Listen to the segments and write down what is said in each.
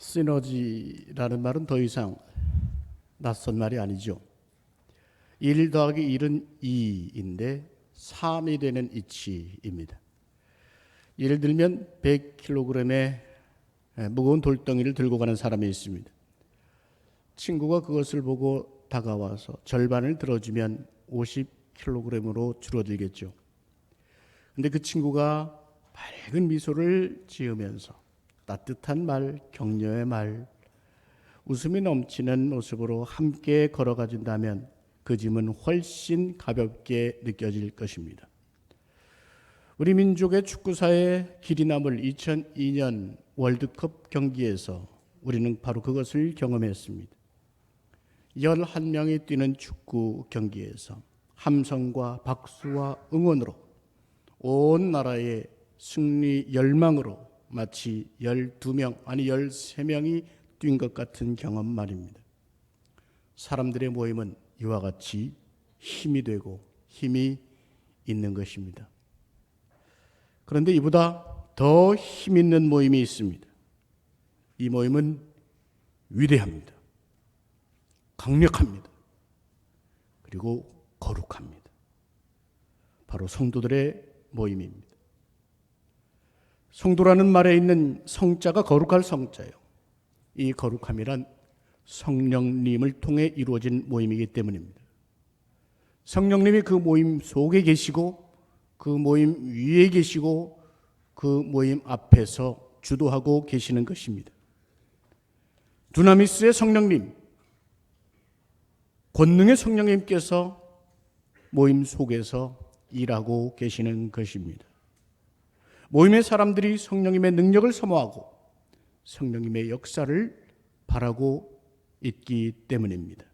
시너지라는 말은 더 이상 낯선 말이 아니죠. 1 더하기 1은 2인데 3이 되는 이치입니다. 예를 들면 100kg의 무거운 돌덩이를 들고 가는 사람이 있습니다. 친구가 그것을 보고 다가와서 절반을 들어주면 50kg으로 줄어들겠죠. 그런데 그 친구가 밝은 미소를 지으면서 따뜻한 말, 격려의 말, 웃음이 넘치는 모습으로 함께 걸어가준다면 그 짐은 훨씬 가볍게 느껴질 것입니다. 우리 민족의 축구사의 길이 남을 2002년 월드컵 경기에서 우리는 바로 그것을 경험했습니다. 11명이 뛰는 축구 경기에서 함성과 박수와 응원으로 온 나라의 승리 열망으로 마치 12명 아니 13명이 뛴 것 같은 경험 말입니다. 사람들의 모임은 이와 같이 힘이 되고 힘이 있는 것입니다. 그런데 이보다 더 힘 있는 모임이 있습니다. 이 모임은 위대합니다. 강력합니다. 그리고 거룩합니다. 바로 성도들의 모임입니다. 성도라는 말에 있는 성자가 거룩할 성자예요. 이 거룩함이란 성령님을 통해 이루어진 모임이기 때문입니다. 성령님이 그 모임 속에 계시고 그 모임 위에 계시고 그 모임 앞에서 주도하고 계시는 것입니다. 두나미스의 성령님, 권능의 성령님께서 모임 속에서 일하고 계시는 것입니다. 모임의 사람들이 성령님의 능력을 사모하고 성령님의 역사를 바라고 있기 때문입니다.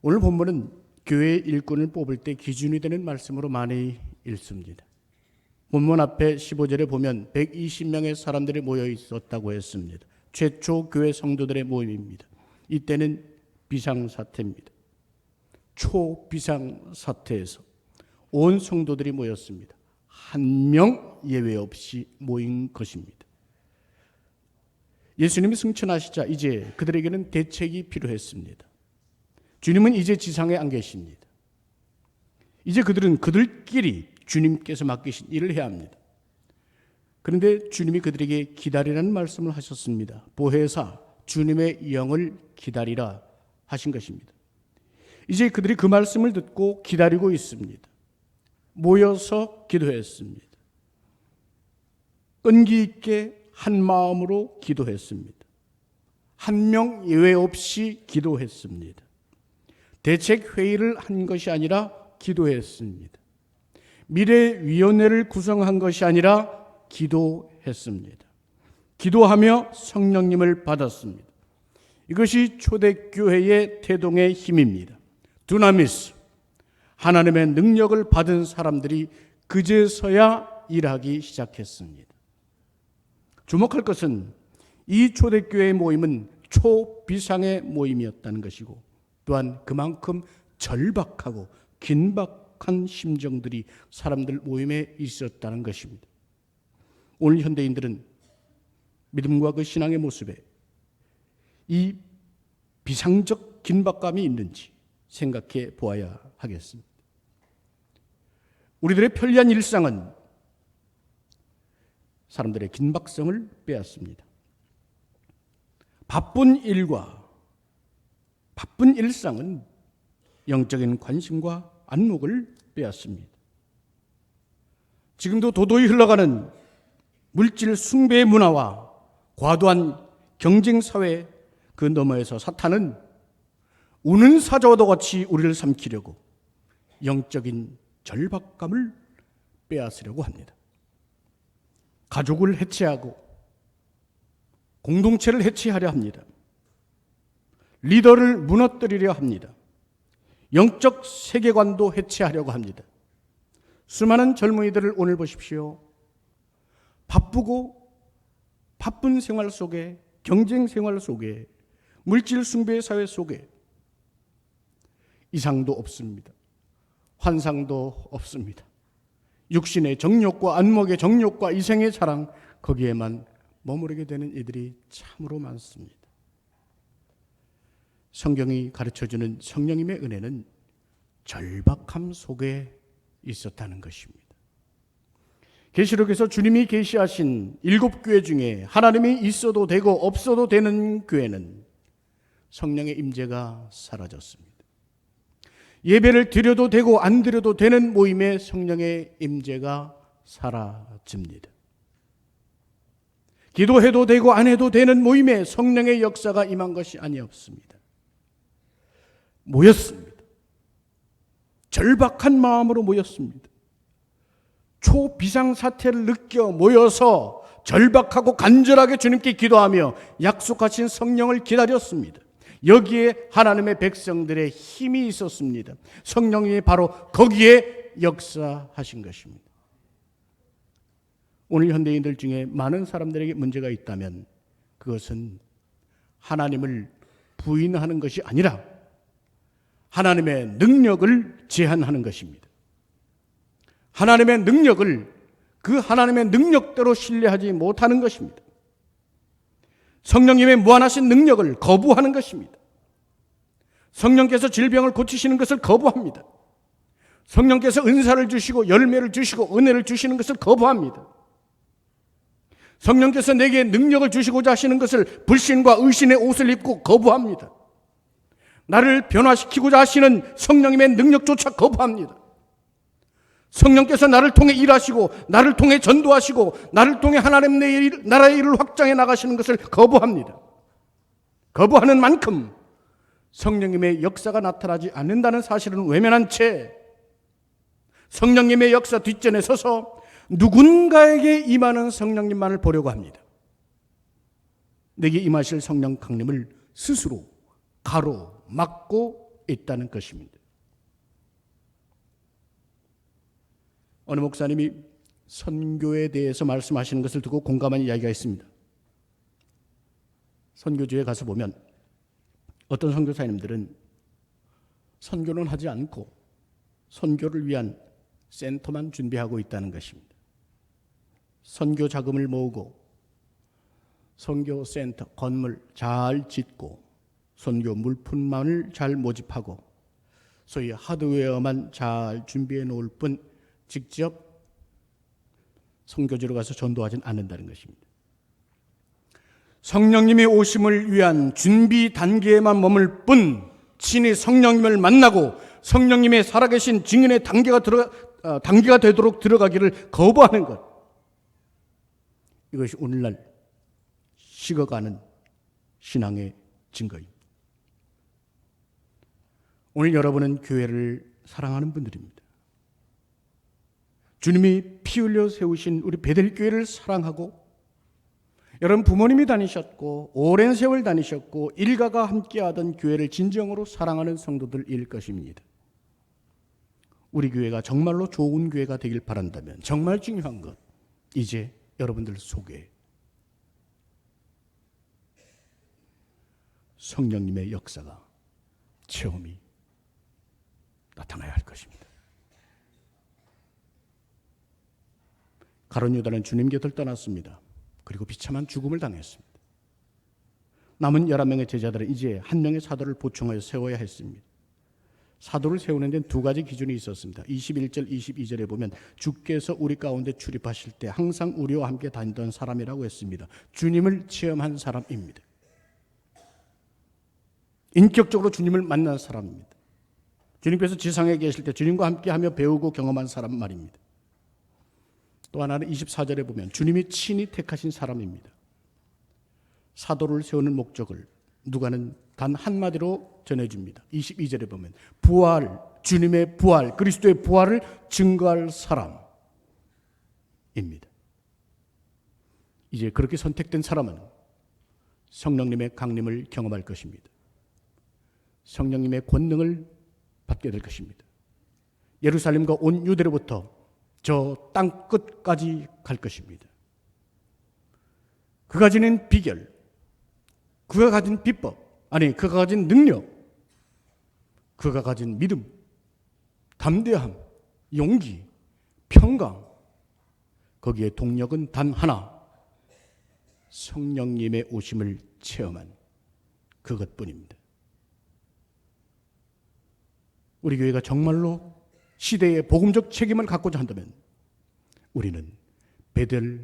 오늘 본문은 교회의 일꾼을 뽑을 때 기준이 되는 말씀으로 많이 읽습니다. 본문 앞에 15절에 보면 120명의 사람들이 모여 있었다고 했습니다. 최초 교회 성도들의 모임입니다. 이때는 비상사태입니다. 초비상사태에서 온 성도들이 모였습니다. 한 명 예외 없이 모인 것입니다. 예수님이 승천하시자 이제 그들에게는 대책이 필요했습니다. 주님은 이제 지상에 안 계십니다. 이제 그들은 그들끼리 주님께서 맡기신 일을 해야 합니다. 그런데 주님이 그들에게 기다리라는 말씀을 하셨습니다. 보혜사 주님의 영을 기다리라 하신 것입니다. 이제 그들이 그 말씀을 듣고 기다리고 있습니다. 모여서 기도했습니다. 끈기 있게 한 마음으로 기도했습니다. 한 명 예외 없이 기도했습니다. 대책 회의를 한 것이 아니라 기도했습니다. 미래위원회를 구성한 것이 아니라 기도했습니다. 기도하며 성령님을 받았습니다. 이것이 초대교회의 태동의 힘입니다. 두나미스, 하나님의 능력을 받은 사람들이 그제서야 일하기 시작했습니다. 주목할 것은 이 초대교회의 모임은 초비상의 모임이었다는 것이고 또한 그만큼 절박하고 긴박한 심정들이 사람들 모임에 있었다는 것입니다. 오늘 현대인들은 믿음과 그 신앙의 모습에 이 비상적 긴박감이 있는지 생각해 보아야 하겠습니다. 우리들의 편리한 일상은 사람들의 긴박성을 빼앗습니다. 바쁜 일상은 영적인 관심과 안목을 빼앗습니다. 지금도 도도히 흘러가는 물질 숭배의 문화와 과도한 경쟁사회 그 너머에서 사탄은 우는 사자와도 같이 우리를 삼키려고 영적인 절박감을 빼앗으려고 합니다. 가족을 해체하고 공동체를 해체하려 합니다. 리더를 무너뜨리려 합니다. 영적 세계관도 해체하려고 합니다. 수많은 젊은이들을 오늘 보십시오. 바쁜 생활 속에, 경쟁 생활 속에, 물질 숭배의 사회 속에 이상도 없습니다. 환상도 없습니다. 육신의 정욕과 안목의 정욕과 이생의 자랑 거기에만 머무르게 되는 이들이 참으로 많습니다. 성경이 가르쳐주는 성령님의 은혜는 절박함 속에 있었다는 것입니다. 계시록에서 주님이 계시하신 7교회 중에 하나님이 있어도 되고 없어도 되는 교회는 성령의 임재가 사라졌습니다. 예배를 드려도 되고 안 드려도 되는 모임에 성령의 임재가 사라집니다. 기도해도 되고 안 해도 되는 모임에 성령의 역사가 임한 것이 아니었습니다. 모였습니다. 절박한 마음으로 모였습니다. 초비상사태를 느껴 모여서 절박하고 간절하게 주님께 기도하며 약속하신 성령을 기다렸습니다. 여기에 하나님의 백성들의 힘이 있었습니다. 성령이 바로 거기에 역사하신 것입니다. 오늘 현대인들 중에 많은 사람들에게 문제가 있다면 그것은 하나님을 부인하는 것이 아니라 하나님의 능력을 제한하는 것입니다. 하나님의 능력을 그 하나님의 능력대로 신뢰하지 못하는 것입니다. 성령님의 무한하신 능력을 거부하는 것입니다. 성령께서 질병을 고치시는 것을 거부합니다. 성령께서 은사를 주시고 열매를 주시고 은혜를 주시는 것을 거부합니다. 성령께서 내게 능력을 주시고자 하시는 것을 불신과 의심의 옷을 입고 거부합니다. 나를 변화시키고자 하시는 성령님의 능력조차 거부합니다. 성령께서 나를 통해 일하시고 나를 통해 전도하시고 나를 통해 하나님 나라의 일을 확장해 나가시는 것을 거부합니다. 거부하는 만큼 성령님의 역사가 나타나지 않는다는 사실은 외면한 채 성령님의 역사 뒷전에 서서 누군가에게 임하는 성령님만을 보려고 합니다. 내게 임하실 성령 강림을 스스로 가로막고 있다는 것입니다. 어느 목사님이 선교에 대해서 말씀하시는 것을 듣고 공감한 이야기가 있습니다. 선교지에 가서 보면 어떤 선교사님들은 선교는 하지 않고 선교를 위한 센터만 준비하고 있다는 것입니다. 선교 자금을 모으고 선교 센터 건물 잘 짓고 선교 물품만을 잘 모집하고 소위 하드웨어만 잘 준비해 놓을 뿐 직접 선교지로 가서 전도하지는 않는다는 것입니다. 성령님의 오심을 위한 준비 단계에만 머물 뿐 친히 성령님을 만나고 성령님의 살아계신 증인의 단계가 되도록 들어가기를 거부하는 것, 이것이 오늘날 식어가는 신앙의 증거입니다. 오늘 여러분은 교회를 사랑하는 분들입니다. 주님이 피 흘려 세우신 우리 베델교회를 사랑하고 여러분 부모님이 다니셨고 오랜 세월 다니셨고 일가가 함께하던 교회를 진정으로 사랑하는 성도들일 것입니다. 우리 교회가 정말로 좋은 교회가 되길 바란다면 정말 중요한 것, 이제 여러분들 속에 성령님의 역사가 체험이 나타나야 할 것입니다. 가룟 유다는 주님 곁을 떠났습니다. 그리고 비참한 죽음을 당했습니다. 남은 11명의 제자들은 이제 한 명의 사도를 보충하여 세워야 했습니다. 사도를 세우는 데는 두 가지 기준이 있었습니다. 21절, 22절에 보면 주께서 우리 가운데 출입하실 때 항상 우리와 함께 다니던 사람이라고 했습니다. 주님을 체험한 사람입니다. 인격적으로 주님을 만난 사람입니다. 주님께서 지상에 계실 때 주님과 함께하며 배우고 경험한 사람 말입니다. 또 하나는 24절에 보면 주님이 친히 택하신 사람입니다. 사도를 세우는 목적을 누가는 단 한마디로 전해줍니다. 22절에 보면 부활, 주님의 부활, 그리스도의 부활을 증거할 사람입니다. 이제 그렇게 선택된 사람은 성령님의 강림을 경험할 것입니다. 성령님의 권능을 받게 될 것입니다. 예루살렘과 온 유대로부터 저 땅 끝까지 갈 것입니다. 그가 지닌 비결, 그가 가진 비법, 그가 가진 능력, 그가 가진 믿음, 담대함, 용기, 평강, 거기에 동력은 단 하나, 성령님의 오심을 체험한 그것뿐입니다. 우리 교회가 정말로 시대의 복음적 책임을 갖고자 한다면 우리는 베델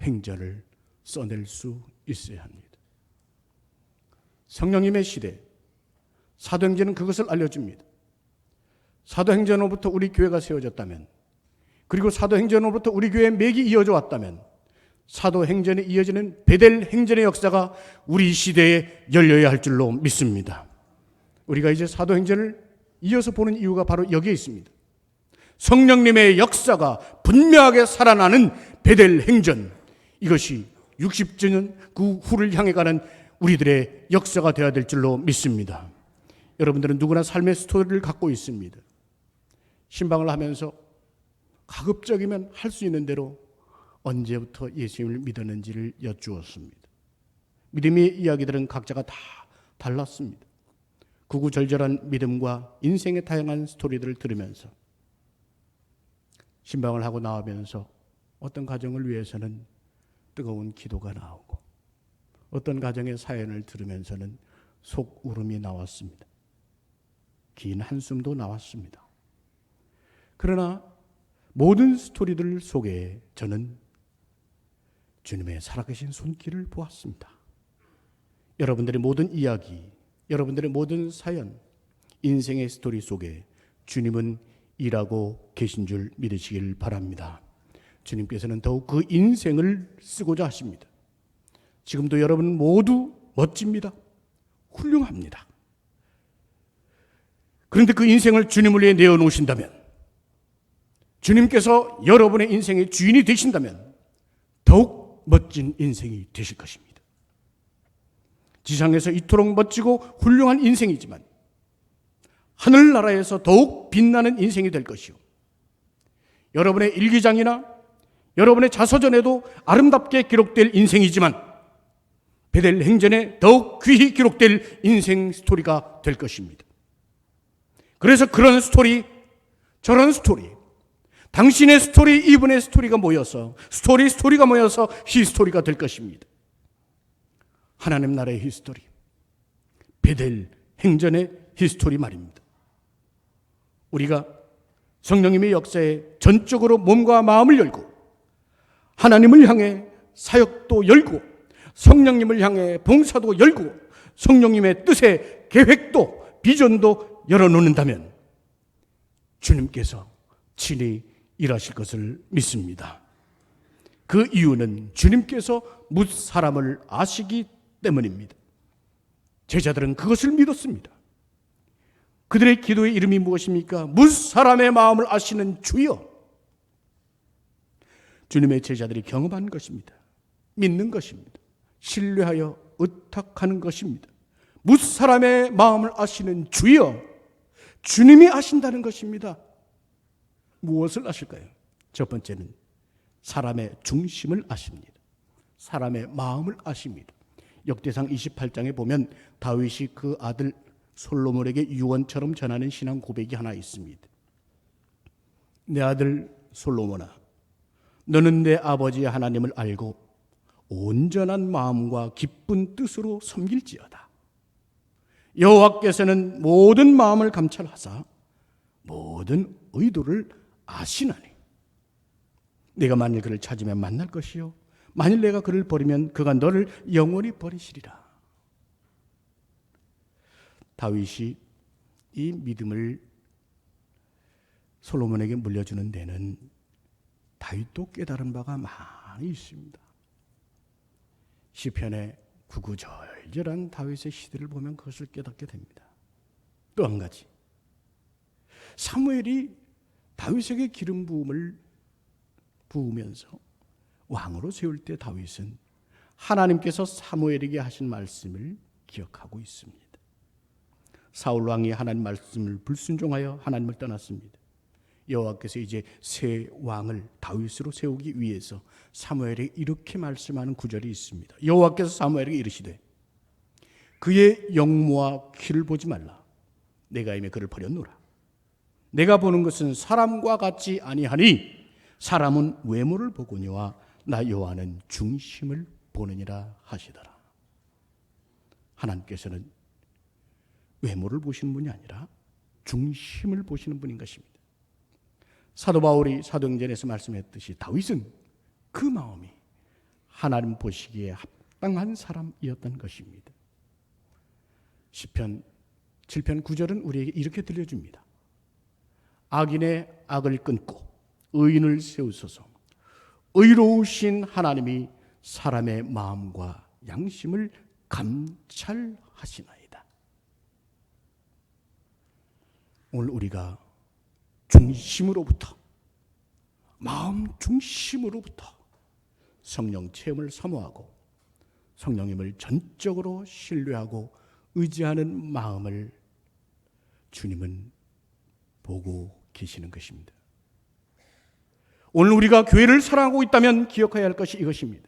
행전을 써낼 수 있어야 합니다. 성령님의 시대, 사도행전은 그것을 알려줍니다. 사도행전으로부터 우리 교회가 세워졌다면, 그리고 사도행전으로부터 우리 교회의 맥이 이어져 왔다면 사도행전에 이어지는 베델 행전의 역사가 우리 시대에 열려야 할 줄로 믿습니다. 우리가 이제 사도행전을 이어서 보는 이유가 바로 여기에 있습니다. 성령님의 역사가 분명하게 살아나는 베델 행전, 이것이 60주년 그 후를 향해 가는 우리들의 역사가 되어야 될 줄로 믿습니다. 여러분들은 누구나 삶의 스토리를 갖고 있습니다. 신방을 하면서 가급적이면 할 수 있는 대로 언제부터 예수님을 믿었는지를 여쭈었습니다. 믿음의 이야기들은 각자가 다 달랐습니다. 구구절절한 믿음과 인생의 다양한 스토리들을 들으면서 신방을 하고 나오면서 어떤 가정을 위해서는 뜨거운 기도가 나오고 어떤 가정의 사연을 들으면서는 속 울음이 나왔습니다. 긴 한숨도 나왔습니다. 그러나 모든 스토리들 속에 저는 주님의 살아계신 손길을 보았습니다. 여러분들의 모든 이야기, 여러분들의 모든 사연, 인생의 스토리 속에 주님은 일하고 계신 줄 믿으시길 바랍니다. 주님께서는 더욱 그 인생을 쓰고자 하십니다. 지금도 여러분 모두 멋집니다. 훌륭합니다. 그런데 그 인생을 주님을 위해 내어놓으신다면, 주님께서 여러분의 인생의 주인이 되신다면 더욱 멋진 인생이 되실 것입니다. 지상에서 이토록 멋지고 훌륭한 인생이지만 하늘나라에서 더욱 빛나는 인생이 될 것이요, 여러분의 일기장이나 여러분의 자서전에도 아름답게 기록될 인생이지만 베델 행전에 더욱 귀히 기록될 인생 스토리가 될 것입니다. 그래서 그런 스토리, 저런 스토리, 당신의 스토리, 이분의 스토리가 모여서 스토리가 모여서 히스토리가 될 것입니다. 하나님 나라의 히스토리, 베델 행전의 히스토리 말입니다. 우리가 성령님의 역사에 전적으로 몸과 마음을 열고 하나님을 향해 사역도 열고 성령님을 향해 봉사도 열고 성령님의 뜻에 계획도 비전도 열어놓는다면 주님께서 친히 일하실 것을 믿습니다. 그 이유는 주님께서 뭇 사람을 아시기 때문입니다. 제자들은 그것을 믿었습니다. 그들의 기도의 이름이 무엇입니까? 뭇 사람의 마음을 아시는 주여. 주님의 제자들이 경험한 것입니다. 믿는 것입니다. 신뢰하여 의탁하는 것입니다. 뭇 사람의 마음을 아시는 주여. 주님이 아신다는 것입니다. 무엇을 아실까요? 첫 번째는 사람의 중심을 아십니다. 사람의 마음을 아십니다. 역대상 28장에 보면 다윗이 그 아들 솔로몬에게 유언처럼 전하는 신앙 고백이 하나 있습니다. 내 아들 솔로몬아, 너는 내 아버지 하나님을 알고 온전한 마음과 기쁜 뜻으로 섬길지어다. 여호와께서는 모든 마음을 감찰하사 모든 의도를 아시나니 내가 만일 그를 찾으면 만날 것이요 만일 내가 그를 버리면 그가 너를 영원히 버리시리라. 다윗이 이 믿음을 솔로몬에게 물려주는 데는 다윗도 깨달은 바가 많이 있습니다. 시편의 구구절절한 다윗의 시대를 보면 그것을 깨닫게 됩니다. 또 한 가지, 사무엘이 다윗에게 기름 부음을 부으면서 왕으로 세울 때 다윗은 하나님께서 사무엘에게 하신 말씀을 기억하고 있습니다. 사울 왕이 하나님 말씀을 불순종하여 하나님을 떠났습니다. 여호와께서 이제 새 왕을 다윗으로 세우기 위해서 사무엘에게 이렇게 말씀하는 구절이 있습니다. 여호와께서 사무엘에게 이르시되 그의 영모와 키를 보지 말라. 내가 이미 그를 버렸노라. 내가 보는 것은 사람과 같지 아니하니 사람은 외모를 보거니와 나 여호와는 중심을 보느니라 하시더라. 하나님께서는 외모를 보시는 분이 아니라 중심을 보시는 분인 것입니다. 사도 바울이 사도행전에서 말씀했듯이 다윗은 그 마음이 하나님 보시기에 합당한 사람이었던 것입니다. 시편 7편 9절은 우리에게 이렇게 들려줍니다. 악인의 악을 끊고 의인을 세우소서. 의로우신 하나님이 사람의 마음과 양심을 감찰하시나이다. 오늘 우리가 중심으로부터, 마음 중심으로부터 성령 체험을 사모하고 성령님을 전적으로 신뢰하고 의지하는 마음을 주님은 보고 계시는 것입니다. 오늘 우리가 교회를 사랑하고 있다면 기억해야 할 것이 이것입니다.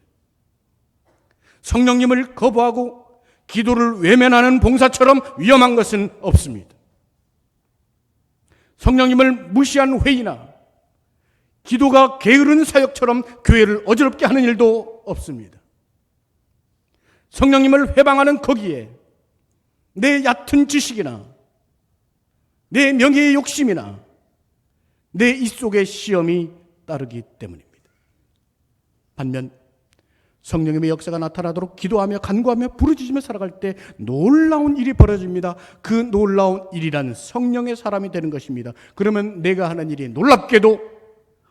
성령님을 거부하고 기도를 외면하는 봉사처럼 위험한 것은 없습니다. 성령님을 무시한 회의나 기도가 게으른 사역처럼 교회를 어지럽게 하는 일도 없습니다. 성령님을 회방하는 거기에 내 얕은 지식이나 내 명예의 욕심이나 내 입속의 시험이 따르기 때문입니다. 반면 성령님의 역사가 나타나도록 기도하며 간구하며 부르짖으며 살아갈 때 놀라운 일이 벌어집니다. 그 놀라운 일이란 성령의 사람이 되는 것입니다. 그러면 내가 하는 일이 놀랍게도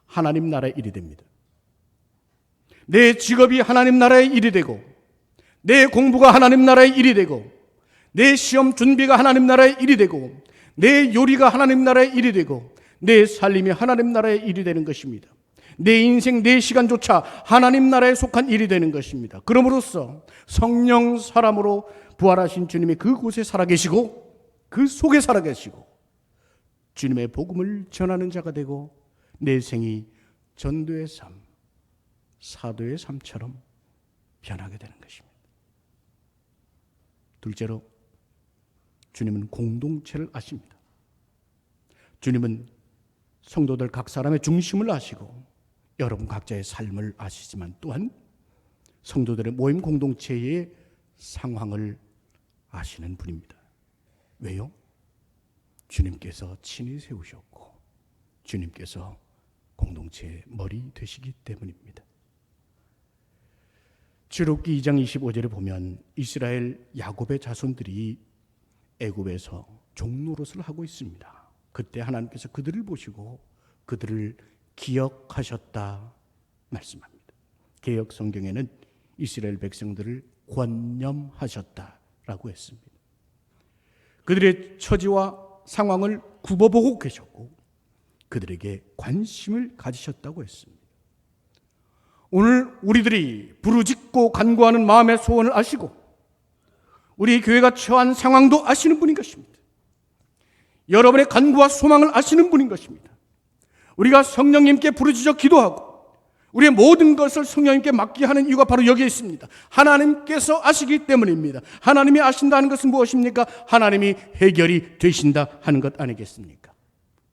하나님 나라의 일이 됩니다. 내 직업이 하나님 나라의 일이 되고, 내 공부가 하나님 나라의 일이 되고, 내 시험 준비가 하나님 나라의 일이 되고, 내 요리가 하나님 나라의 일이 되고, 내 살림이 하나님 나라의 일이 되는 것입니다. 내 인생, 내 시간조차 하나님 나라에 속한 일이 되는 것입니다. 그러므로써 성령 사람으로 부활하신 주님이 그곳에 살아계시고 그 속에 살아계시고 주님의 복음을 전하는 자가 되고 내 생이 전도의 삶, 사도의 삶처럼 변하게 되는 것입니다. 둘째로 주님은 공동체를 아십니다. 주님은 성도들 각 사람의 중심을 아시고 여러분 각자의 삶을 아시지만 또한 성도들의 모임 공동체의 상황을 아시는 분입니다. 왜요? 주님께서 친히 세우셨고 주님께서 공동체의 머리 되시기 때문입니다. 출애굽기 2장 25절에 보면 이스라엘 야곱의 자손들이 애굽에서 종노릇을 하고 있습니다. 그때 하나님께서 그들을 보시고 그들을 기억하셨다 말씀합니다. 개역 성경에는 이스라엘 백성들을 권념하셨다라고 했습니다. 그들의 처지와 상황을 굽어보고 계셨고 그들에게 관심을 가지셨다고 했습니다. 오늘 우리들이 부르짖고 간구하는 마음의 소원을 아시고 우리 교회가 처한 상황도 아시는 분인 것입니다. 여러분의 간구와 소망을 아시는 분인 것입니다. 우리가 성령님께 부르짖어 기도하고 우리의 모든 것을 성령님께 맡기게 하는 이유가 바로 여기에 있습니다. 하나님께서 아시기 때문입니다. 하나님이 아신다는 것은 무엇입니까? 하나님이 해결이 되신다 하는 것 아니겠습니까?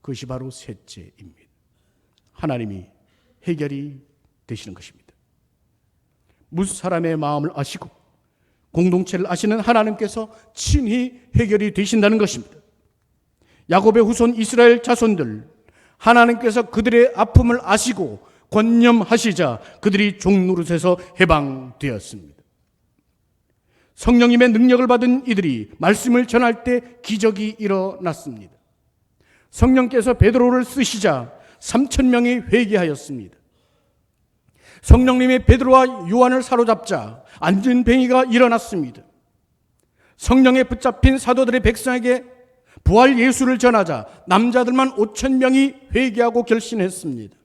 그것이 바로 셋째입니다. 하나님이 해결이 되시는 것입니다. 무사람의 마음을 아시고 공동체를 아시는 하나님께서 친히 해결이 되신다는 것입니다. 야곱의 후손 이스라엘 자손들, 하나님께서 그들의 아픔을 아시고 권념하시자 그들이 종노릇에서 해방되었습니다. 성령님의 능력을 받은 이들이 말씀을 전할 때 기적이 일어났습니다. 성령께서 베드로를 쓰시자 3,000명이 회개하였습니다. 성령님이 베드로와 요한을 사로잡자 안전뱅이가 일어났습니다. 성령에 붙잡힌 사도들의 백성에게 부활 예수를 전하자 남자들만 5,000명이 회개하고 결신했습니다.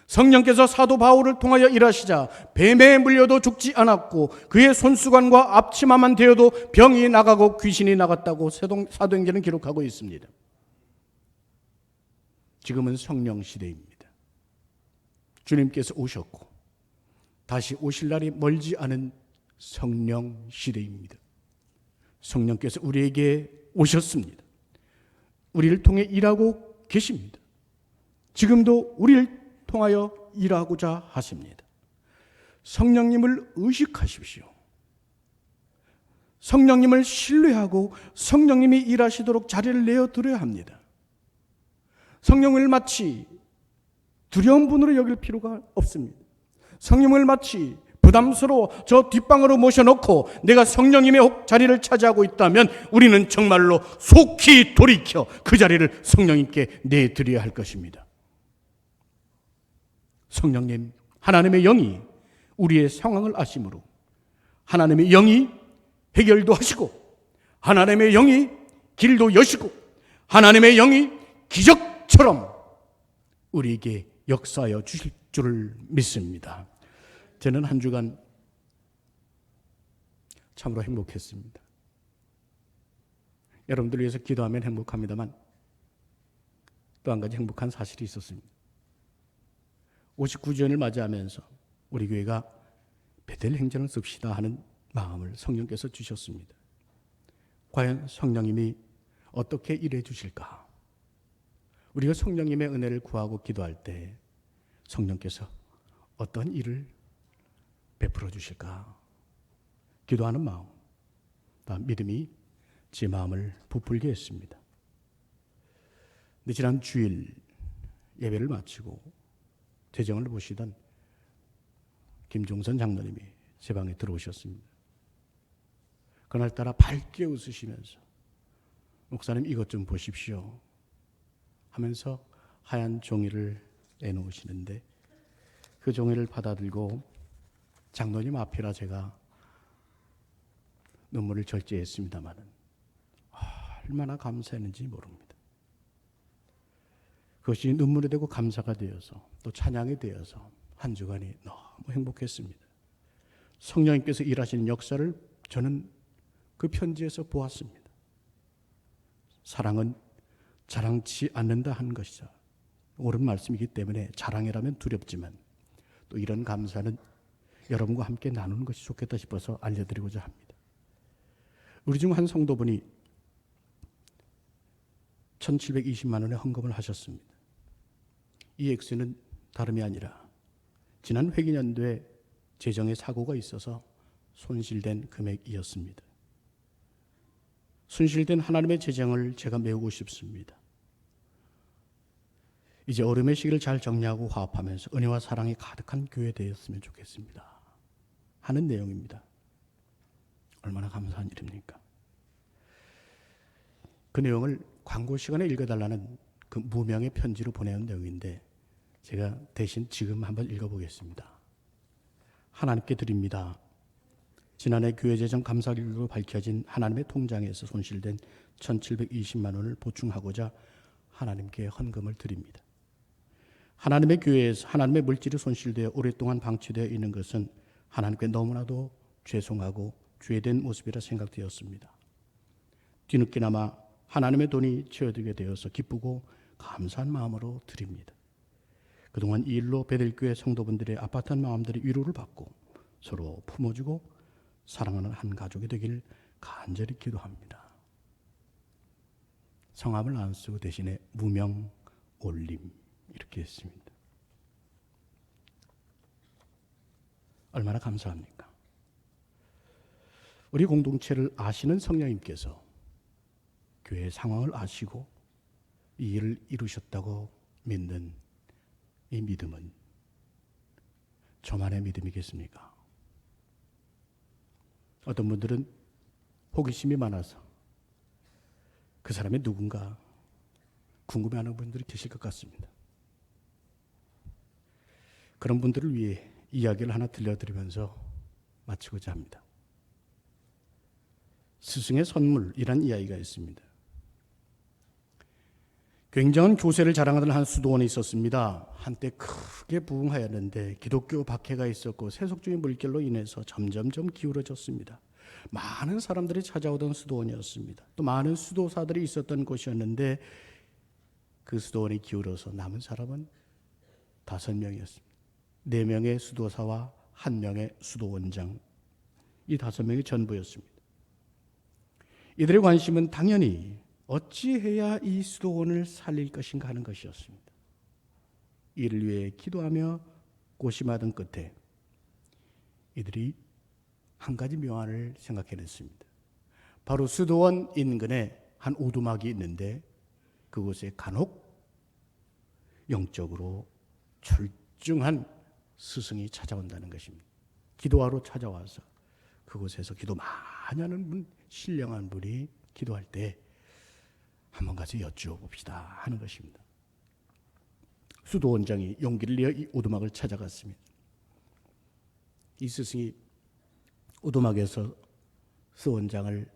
성령께서 사도 바울을 통하여 일하시자 뱀에 물려도 죽지 않았고 그의 손수건과 앞치마만 되어도 병이 나가고 귀신이 나갔다고 사도행전은 기록하고 있습니다. 지금은 성령 시대입니다. 주님께서 오셨고 다시 오실 날이 멀지 않은 성령 시대입니다. 성령께서 우리에게 오셨습니다. 우리를 통해 일하고 계십니다. 지금도 우리를 통하여 일하고자 하십니다. 성령님을 의식하십시오. 성령님을 신뢰하고 성령님이 일하시도록 자리를 내어드려야 합니다. 성령을 마치 두려운 분으로 여길 필요가 없습니다. 성령을 마치 부담스러워 저 뒷방으로 모셔놓고 내가 성령님의 자리를 차지하고 있다면 우리는 정말로 속히 돌이켜 그 자리를 성령님께 내드려야 할 것입니다. 성령님, 하나님의 영이 우리의 상황을 아심으로 하나님의 영이 해결도 하시고 하나님의 영이 길도 여시고 하나님의 영이 기적처럼 우리에게 역사하여 주실 줄을 믿습니다. 저는 한 주간 참으로 행복했습니다. 여러분들 위해서 기도하면 행복합니다만 또 한 가지 행복한 사실이 있었습니다. 59주년을 맞이하면서 우리 교회가 베델 행전을 씁시다 하는 마음을 성령께서 주셨습니다. 과연 성령님이 어떻게 일해 주실까? 우리가 성령님의 은혜를 구하고 기도할 때 성령께서 어떤 일을 베풀어 주실까? 기도하는 마음, 믿음이 제 마음을 부풀게 했습니다. 근데 지난 주일 예배를 마치고 재정을 보시던 김종선 장로님이 제 방에 들어오셨습니다. 그날따라 밝게 웃으시면서 목사님 이것 좀 보십시오 하면서 하얀 종이를 내놓으시는데 그 종이를 받아들고 장로님 앞이라 제가 눈물을 절제했습니다마는 얼마나 감사했는지 모릅니다. 그것이 눈물이 되고 감사가 되어서 또 찬양이 되어서 한 주간이 너무 행복했습니다. 성령님께서 일하시는 역사를 저는 그 편지에서 보았습니다. 사랑은 자랑치 않는다 하는 것이죠. 옳은 말씀이기 때문에 자랑이라면 두렵지만 또 이런 감사는 여러분과 함께 나누는 것이 좋겠다 싶어서 알려드리고자 합니다. 우리 중 한 성도분이 1,720만 원의 헌금을 하셨습니다. 이 액수는 다름이 아니라 지난 회기년도에 재정에 사고가 있어서 손실된 금액이었습니다. 손실된 하나님의 재정을 제가 메우고 싶습니다. 이제 어려움의 시기를 잘 정리하고 화합하면서 은혜와 사랑이 가득한 교회 되었으면 좋겠습니다 하는 내용입니다. 얼마나 감사한 일입니까? 그 내용을 광고 시간에 읽어달라는 그 무명의 편지로 보내온 내용인데 제가 대신 지금 한번 읽어보겠습니다. 하나님께 드립니다. 지난해 교회재정 감사기록으로 밝혀진 하나님의 통장에서 손실된 1,720만 원을 보충하고자 하나님께 헌금을 드립니다. 하나님의 교회에서 하나님의 물질이 손실되어 오랫동안 방치되어 있는 것은 하나님께 너무나도 죄송하고 죄된 모습이라 생각되었습니다. 뒤늦게나마 하나님의 돈이 채워지게 되어서 기쁘고 감사한 마음으로 드립니다. 그동안 이 일로 베델교회 성도분들의 아팠던 마음들이 위로를 받고 서로 품어주고 사랑하는 한 가족이 되길 간절히 기도합니다. 성함을 안 쓰고 대신에 무명 올림 이렇게 했습니다. 얼마나 감사합니까? 우리 공동체를 아시는 성령님께서 교회의 상황을 아시고 이 일을 이루셨다고 믿는 이 믿음은 저만의 믿음이겠습니까? 어떤 분들은 호기심이 많아서 그 사람이 누군가 궁금해하는 분들이 계실 것 같습니다. 그런 분들을 위해 이야기를 하나 들려드리면서 마치고자 합니다. 스승의 선물이란 이야기가 있습니다. 굉장한 교세를 자랑하던 한 수도원이 있었습니다. 한때 크게 부흥하였는데 기독교 박해가 있었고 세속주의 물결로 인해서 점점점 기울어졌습니다. 많은 사람들이 찾아오던 수도원이었습니다. 또 많은 수도사들이 있었던 곳이었는데 그 수도원이 기울어서 남은 사람은 5명이었습니다. 4명의 수도사와 1명의 수도원장, 이 5명이 전부였습니다. 이들의 관심은 당연히 어찌해야 이 수도원을 살릴 것인가 하는 것이었습니다. 이를 위해 기도하며 고심하던 끝에 이들이 한 가지 묘안을 생각해냈습니다. 바로 수도원 인근에 한 오두막이 있는데 그곳에 간혹 영적으로 출중한 스승이 찾아온다는 것입니다. 기도하러 찾아와서 그곳에서 기도 많이 하는 분, 신령한 분이 기도할 때 한번 가서 여쭈어봅시다 하는 것입니다. 수도원장이 용기를 내어 이 오두막을 찾아갔습니다. 이 스승이 오두막에서 수원장을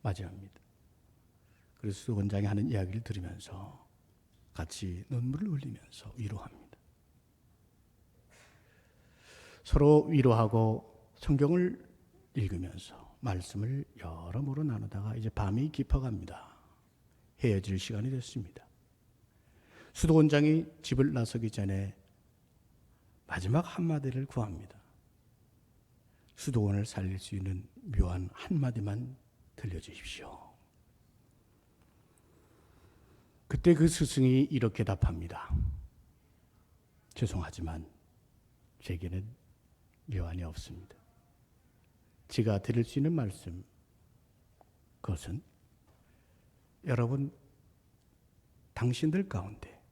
맞이합니다. 그래서 수원장이 하는 이야기를 들으면서 같이 눈물을 흘리면서 위로합니다. 서로 위로하고 성경을 읽으면서 말씀을 여러모로 나누다가 이제 밤이 깊어갑니다. 헤어질 시간이 됐습니다. 수도원장이 집을 나서기 전에 마지막 한마디를 구합니다. 수도원을 살릴 수 있는 묘한 한마디만 들려주십시오. 그때 그 스승이 이렇게 답합니다. 죄송하지만 제게는 묘안이 없습니다. 제가 드릴 수 있는 말씀, 그것은 여러분 당신들 가운데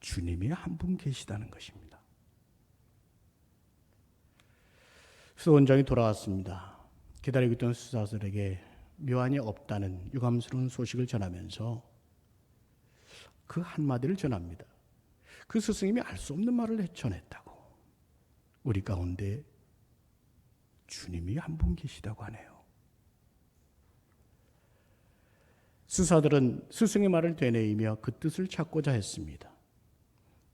주님이 한 분 계시다는 것입니다. 수원장이 돌아왔습니다. 기다리고 있던 수사들에게 묘안이 없다는 유감스러운 소식을 전하면서 그 한마디를 전합니다. 그 스승님이 알 수 없는 말을 전했다고. 우리 가운데 주님이 한 분 계시다고 하네요. 수사들은 스승의 말을 되뇌이며 그 뜻을 찾고자 했습니다.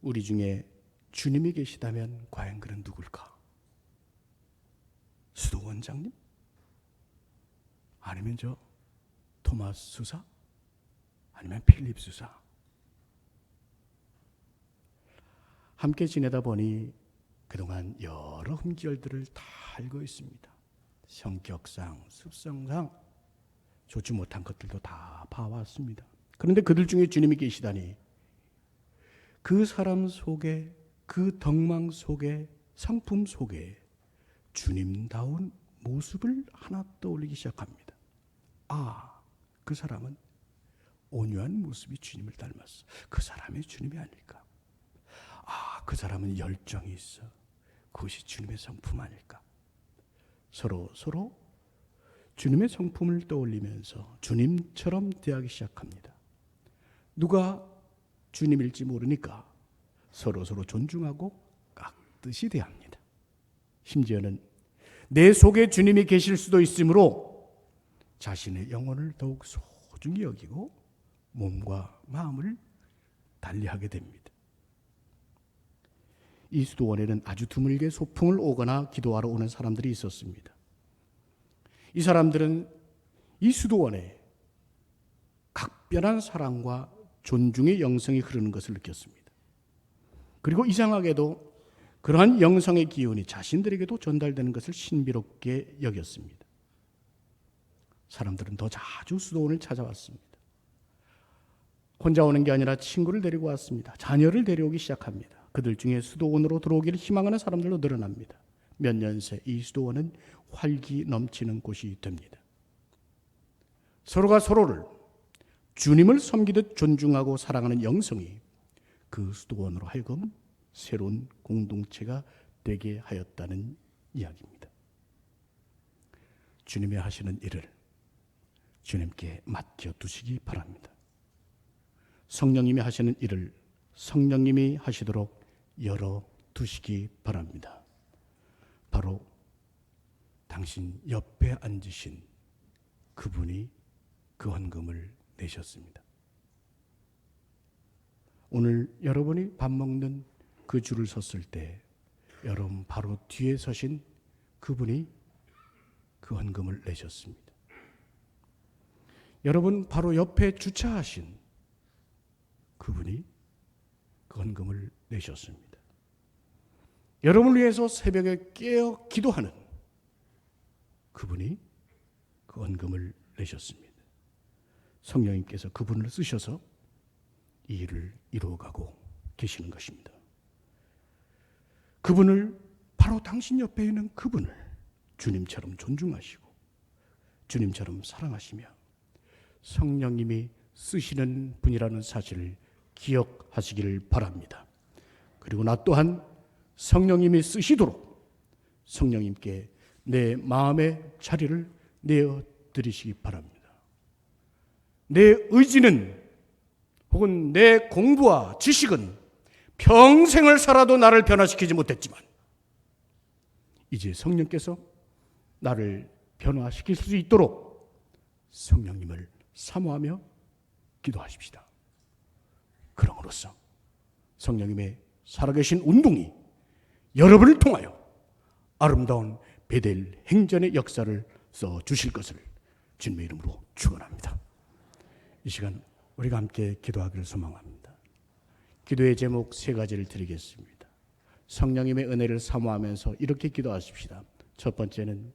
우리 중에 주님이 계시다면 과연 그는 누굴까? 수도원장님? 아니면 저 토마스 수사? 아니면 필립 수사? 함께 지내다 보니 그동안 여러 흠결들을 다 알고 있습니다. 성격상, 습성상 좋지 못한 것들도 다 봐왔습니다. 그런데 그들 중에 주님이 계시다니 그 사람 속에, 그 덕망 속에, 성품 속에 주님다운 모습을 하나 떠올리기 시작합니다. 아, 그 사람은 온유한 모습이 주님을 닮았어. 그 사람이 주님이 아닐까? 아, 그 사람은 열정이 있어. 그것이 주님의 성품 아닐까? 서로 주님의 성품을 떠올리면서 주님처럼 대하기 시작합니다. 누가 주님일지 모르니까 서로 존중하고 깍듯이 대합니다. 심지어는 내 속에 주님이 계실 수도 있으므로 자신의 영혼을 더욱 소중히 여기고 몸과 마음을 달리하게 됩니다. 이 수도원에는 아주 드물게 소풍을 오거나 기도하러 오는 사람들이 있었습니다. 이 사람들은 이 수도원에 각별한 사랑과 존중의 영성이 흐르는 것을 느꼈습니다. 그리고 이상하게도 그러한 영성의 기운이 자신들에게도 전달되는 것을 신비롭게 여겼습니다. 사람들은 더 자주 수도원을 찾아왔습니다. 혼자 오는 게 아니라 친구를 데리고 왔습니다. 자녀를 데려오기 시작합니다. 그들 중에 수도원으로 들어오기를 희망하는 사람들로 늘어납니다. 몇 년 새 이 수도원은 활기 넘치는 곳이 됩니다. 서로가 서로를 주님을 섬기듯 존중하고 사랑하는 영성이 그 수도원으로 하여금 새로운 공동체가 되게 하였다는 이야기입니다. 주님이 하시는 일을 주님께 맡겨두시기 바랍니다. 성령님이 하시는 일을 성령님이 하시도록 열어두시기 바랍니다. 바로 당신 옆에 앉으신 그분이 그 헌금을 내셨습니다. 오늘 여러분이 밥 먹는 그 줄을 섰을 때 여러분 바로 뒤에 서신 그분이 그 헌금을 내셨습니다. 여러분 바로 옆에 주차하신 그분이 그 헌금을 내셨습니다. 여러분을 위해서 새벽에 깨어 기도하는 그분이 그 헌금을 내셨습니다. 성령님께서 그분을 쓰셔서 이 일을 이루어가고 계시는 것입니다. 그분을 바로 당신 옆에 있는 그분을 주님처럼 존중하시고 주님처럼 사랑하시며 성령님이 쓰시는 분이라는 사실을 기억하시기를 바랍니다. 그리고 나 또한 성령님이 쓰시도록 성령님께 내 마음의 자리를 내어드리시기 바랍니다. 내 의지는 혹은 내 공부와 지식은 평생을 살아도 나를 변화시키지 못했지만 이제 성령께서 나를 변화시킬 수 있도록 성령님을 사모하며 기도하십시다. 그럼으로써 성령님의 살아계신 운동이 여러분을 통하여 아름다운 베델 행전의 역사를 써주실 것을 주님의 이름으로 축원합니다. 이 시간 우리가 함께 기도하기를 소망합니다. 기도의 제목 3가지를 드리겠습니다. 성령님의 은혜를 사모하면서 이렇게 기도하십시다. 첫 번째는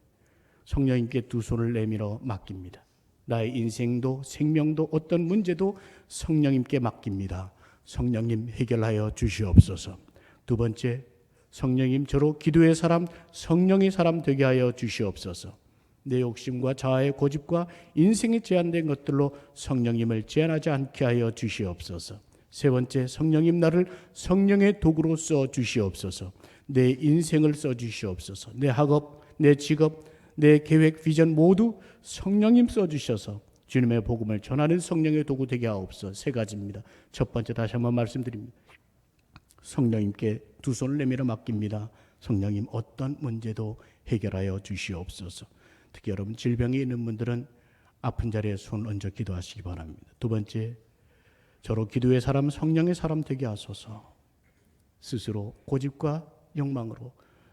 성령님께 두 손을 내밀어 맡깁니다. 나의 인생도 생명도 어떤 문제도 성령님께 맡깁니다. 성령님 해결하여 주시옵소서. 두 번째, 성령님 저로 기도의 사람, 성령의 사람 되게 하여 주시옵소서. 내 욕심과 자아의 고집과 인생이 제한된 것들로 성령님을 제한하지 않게 하여 주시옵소서. 세 번째, 성령님 나를 성령의 도구로 써 주시옵소서. 내 인생을 써 주시옵소서. 내 학업, 내 직업, 내 계획, 비전 모두 성령님 써 주셔서 주님의 복음을 전하는 성령의 도구 되게 하옵소서. 3가지입니다. 첫 번째, 다시 한번 말씀드립니다. 성령님께 두 손을 내밀어 맡깁니다. 성령님 어떤 문제도 해결하여 주시옵소서. 특히 여러분 질병이 있는 분들은 아픈 자리에 손을 얹어 기도하시기 바랍니다. 두 번째, 저로 기도의 사람, 성령의 사람 되게 하소서. 스스로 고집과 욕망으로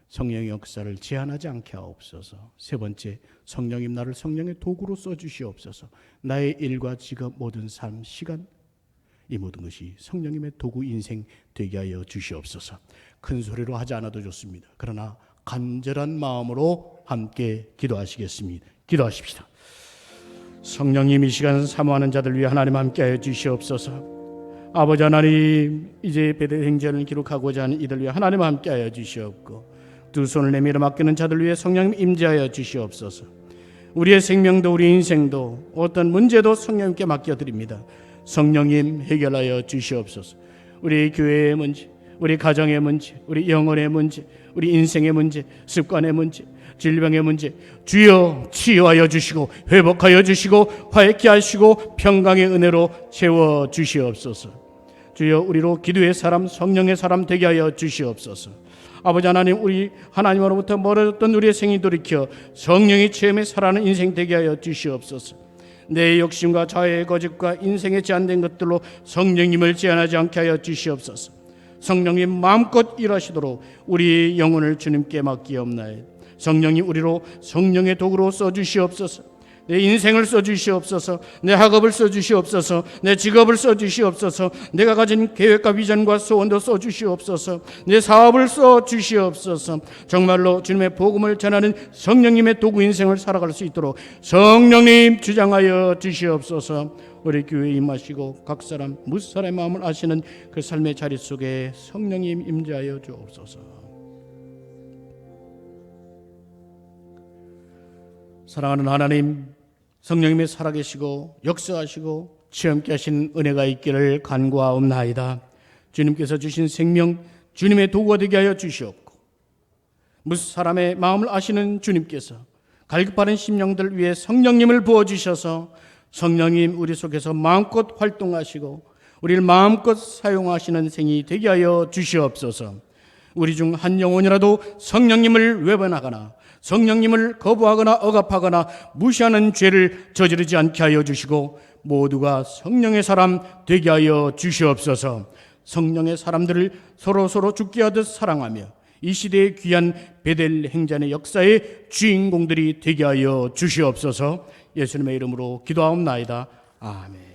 성령의 역사를 제한하지 않게 하옵소서. 세 번째, 성령님 나를 성령의 도구로 써주시옵소서. 나의 일과 직업, 모든 삶, 시간, 이 모든 것이 성령님의 도구 인생 되게 하여 주시옵소서. 큰 소리로 하지 않아도 좋습니다. 그러나 간절한 마음으로 함께 기도하시겠습니다. 기도하십시다. 성령님 이 시간 사모하는 자들 위해 하나님 함께하여 주시옵소서. 아버지 하나님, 이제 베델 행전을 기록하고자 하는 이들 위해 하나님 함께하여 주시옵고 두 손을 내밀어 맡기는 자들 위해 성령님 임재하여 주시옵소서. 우리의 생명도 우리 인생도 어떤 문제도 성령님께 맡겨드립니다. 성령님 해결하여 주시옵소서. 우리 교회의 문제, 우리 가정의 문제, 우리 영혼의 문제, 우리 인생의 문제, 습관의 문제, 질병의 문제 주여 치유하여 주시고 회복하여 주시고 화해케 하시고 평강의 은혜로 채워 주시옵소서. 주여 우리로 기도의 사람, 성령의 사람 되게 하여 주시옵소서. 아버지 하나님, 우리 하나님으로부터 멀어졌던 우리의 생이 돌이켜 성령의 체험에 살아가는 인생 되게 하여 주시옵소서. 내 욕심과 자아의 거짓과 인생에 제한된 것들로 성령님을 제한하지 않게 하여 주시옵소서. 성령님 마음껏 일하시도록 우리 영혼을 주님께 맡기옵나이다. 성령님 우리로 성령의 도구로 써주시옵소서. 내 인생을 써주시옵소서. 내 학업을 써주시옵소서. 내 직업을 써주시옵소서. 내가 가진 계획과 비전과 소원도 써주시옵소서. 내 사업을 써주시옵소서. 정말로 주님의 복음을 전하는 성령님의 도구 인생을 살아갈 수 있도록 성령님 주장하여 주시옵소서. 우리 교회에 임하시고 각 사람 무사람의 마음을 아시는 그 삶의 자리 속에 성령님 임재하여 주옵소서. 사랑하는 하나님, 성령님이 살아계시고 역사하시고 체험케 하신 은혜가 있기를 간구하옵나이다. 주님께서 주신 생명, 주님의 도구가 되게 하여 주시옵고 무슨 사람의 마음을 아시는 주님께서 갈급하는 심령들 위해 성령님을 부어주셔서 성령님 우리 속에서 마음껏 활동하시고 우리를 마음껏 사용하시는 생이 되게 하여 주시옵소서. 우리 중 한 영혼이라도 성령님을 외면하거나 성령님을 거부하거나 억압하거나 무시하는 죄를 저지르지 않게 하여 주시고 모두가 성령의 사람 되게 하여 주시옵소서. 성령의 사람들을 서로 죽게 하듯 사랑하며 이 시대의 귀한 베델 행전의 역사의 주인공들이 되게 하여 주시옵소서. 예수님의 이름으로 기도하옵나이다. 아멘.